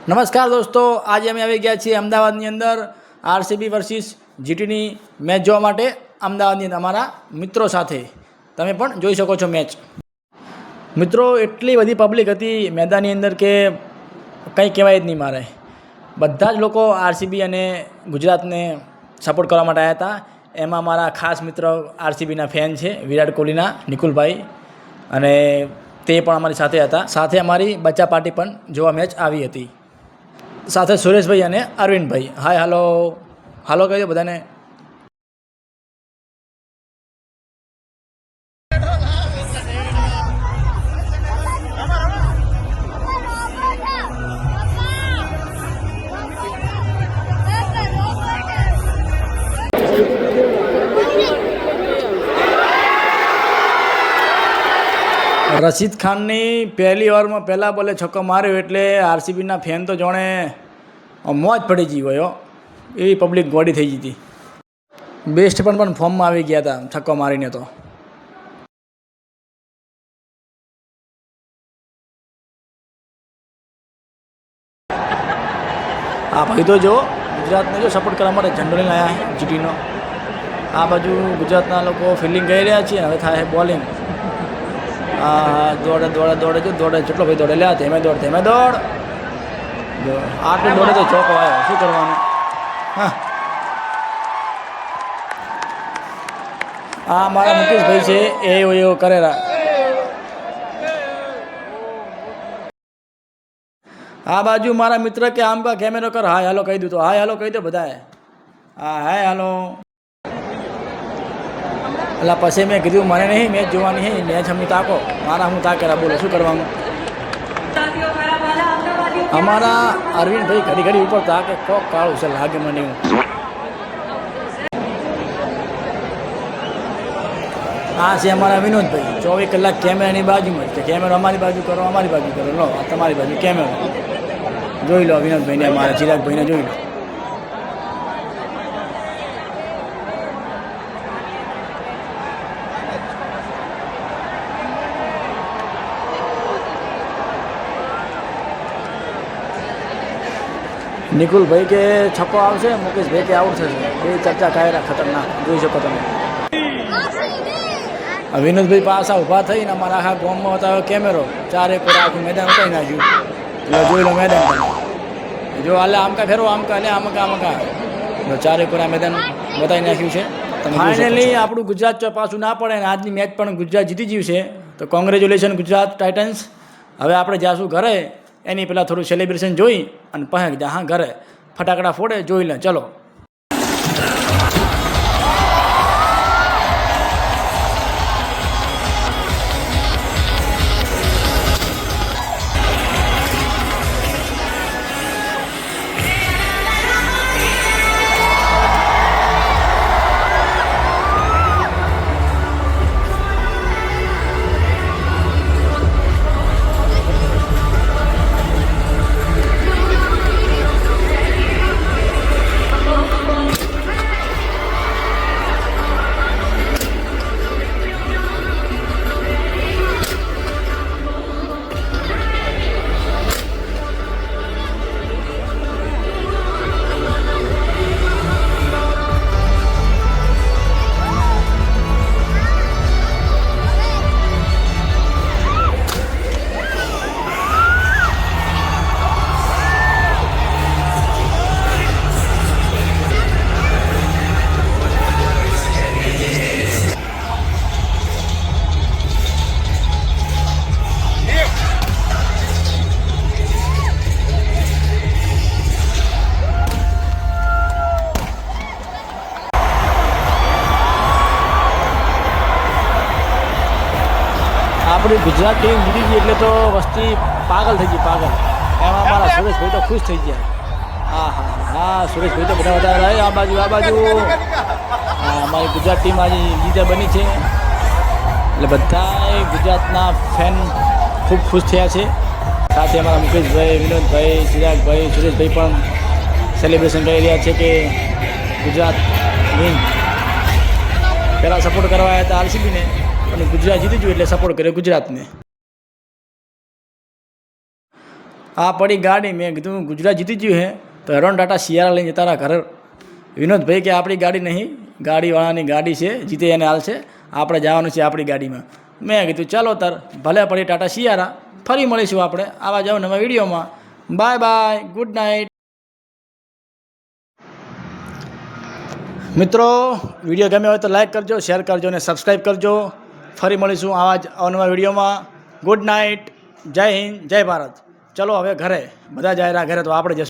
નમસ્કાર દોસ્તો, આજે અમે આવી ગયા છીએ અમદાવાદની અંદર આરસીબી વર્સિસ જીટીની મેચ જોવા માટે અમદાવાદની અંદર અમારા મિત્રો સાથે. તમે પણ જોઈ શકો છો મેચ. મિત્રો, એટલી બધી પબ્લિક હતી મેદાનની અંદર કે કંઈ કહેવાય જ નહીં મારે. બધા જ લોકો આરસીબી અને ગુજરાતને સપોર્ટ કરવા માટે આવ્યા હતા. એમાં મારા ખાસ મિત્ર આરસીબીના ફેન છે, વિરાટ કોહલીના, નિકુલભાઈ, અને તે પણ અમારી સાથે હતા. સાથે અમારી બચ્ચા પાર્ટી પણ જોવા મેચ આવી હતી, સાથે સુરેશભાઈ અને અરવિંદભાઈ. હાય, હાલો હાલો કહી દો બધાને. રશીદ ખાનની પહેલી ઓવરમાં પહેલા બોલે છક્કો માર્યો એટલે આરસીબીના ફેન તો જાણે મોજ પડી ગઈ હોય. એવી પબ્લિક ગોડી થઈ ગઈ હતી. બેસ્ટ પણ ફોર્મમાં આવી ગયા હતા છક્કો મારીને. તો આ ભાઈ તો જો ગુજરાતને જો સપોર્ટ કરવા માટે ઝંડો લઈને આવ્યા જીટીનો. આ બાજુ ગુજરાતના લોકો ફિલ્ડિંગ કરી રહ્યા છે. હવે થાય બોલિંગ. દોડે જેટલો ભાઈ દોડે લ્યા ધીમે દોડ આટલું દોડે તો ચોકો આવ્યો. શું કરવાનું? હા, આ મારા મુકેશભાઈ છે, એવો કરેલા. આ બાજુ મારા મિત્ર કે આમ કા કેમેરો કર. હાય હાલો કહી દઉં તો હાય હાલો કહી દો બધાએ. હા, હાય હાલો. એટલે પછી મેં કીધું મને નહીં મેચ જોવાની હે, મેચ હમણાં તાકો મારા હું તાકેરા. બોલો શું કરવાનું? અમારા અરવિંદભાઈ ઘડી ઉપર તાકે કોક કાળું છે લાગે મને એવું. આ છે અમારા વિનોદભાઈ, 24 કલાક કેમેરાની બાજુમાં જ. કેમેરો અમારી બાજુ કરો, અમારી બાજુ કરો. લો તમારી બાજુ કેમેરો જોઈ લો. વિનોદભાઈને, અમારા ચિરાગભાઈને જોઈ લો. નિકુલભાઈ કે છક્કો આવશે, મુકેશભાઈ કે આઉટ થશે. એ ચર્ચા કાયરા ખતરનાક જોઈ શકો તમે. વિનોદભાઈ પાછા ઊભા થઈને અમારા આખા ગામમાં બતાવ્યો કેમેરો. ચારે કોઈ આખું મેદાન ઉતારી નાખ્યું. જોઈ લો મેદાન. જો હાલે આમકા ફેરવો, આમકા લે આમકા. ચારે કોઈ મેદાન બતાવી નાખ્યું છે. ફાઇનલી આપણું ગુજરાત પાછું ના પડે ને આજની મેચ પણ ગુજરાત જીતી ગયું છે. તો કોંગ્રેચ્યુલેશન ગુજરાત ટાઇટન્સ. હવે આપણે જાશું ઘરે. એની પહેલાં થોડું સેલિબ્રેશન જોઈ અને પછી જા હા ઘરે ફટાકડા ફોડે જોઈ લે. ચલો. આપણી ગુજરાત ટીમ જીતી ગઈ એટલે તો વસ્તી પાગલ થઈ ગઈ, પાગલ. એમાં અમારા સુરેશભાઈ તો ખુશ થઈ ગયા. હા, સુરેશભાઈ તો બધા રહે. આ બાજુ અમારી ગુજરાત ટીમ આજે જીતે બની છે એટલે બધા ગુજરાતના ફેન ખૂબ ખુશ થયા છે. સાથે અમારા મુકેશભાઈ, વિનોદભાઈ, ચિરાગભાઈ, સુરેશભાઈ પણ સેલિબ્રેશન કરી રહ્યા છે કે ગુજરાત વિન. પહેલાં સપોર્ટ કરવા આવ્યા હતા આરસીબીને અને ગુજરાત જીતી ગયું એટલે સપોર્ટ કર્યો ગુજરાતને. આ પડી ગાડી, મેં કીધું ગુજરાત જીતી ગયું હે તો હેરોન ટાટા સિયારા લઈને જતા રહ્યા ઘરે. વિનોદભાઈ કે આપણી ગાડી નહીં, ગાડીવાળાની ગાડી છે, જીતે એને હાલ છે, આપણે જવાનું છે આપણી ગાડીમાં. મેં કીધું ચાલો તાર, ભલે પડી ટાટા સિયારા. ફરી મળીશું આપણે આવા જાવ નવા વિડીયોમાં. Bye bye, good night. મિત્રો વિડીયો ગમ્યો હોય તો લાઈક કરજો, શેર કરજો અને સબસ્ક્રાઈબ કરજો. ફરી મળીશું આવા જ અવનવા વિડીયોમાં. ગુડ નાઇટ, જય હિન્દ, જય ભારત. ચલો હવે ઘરે, બધા જાય રહ્યા ઘરે તો આપણે જશું.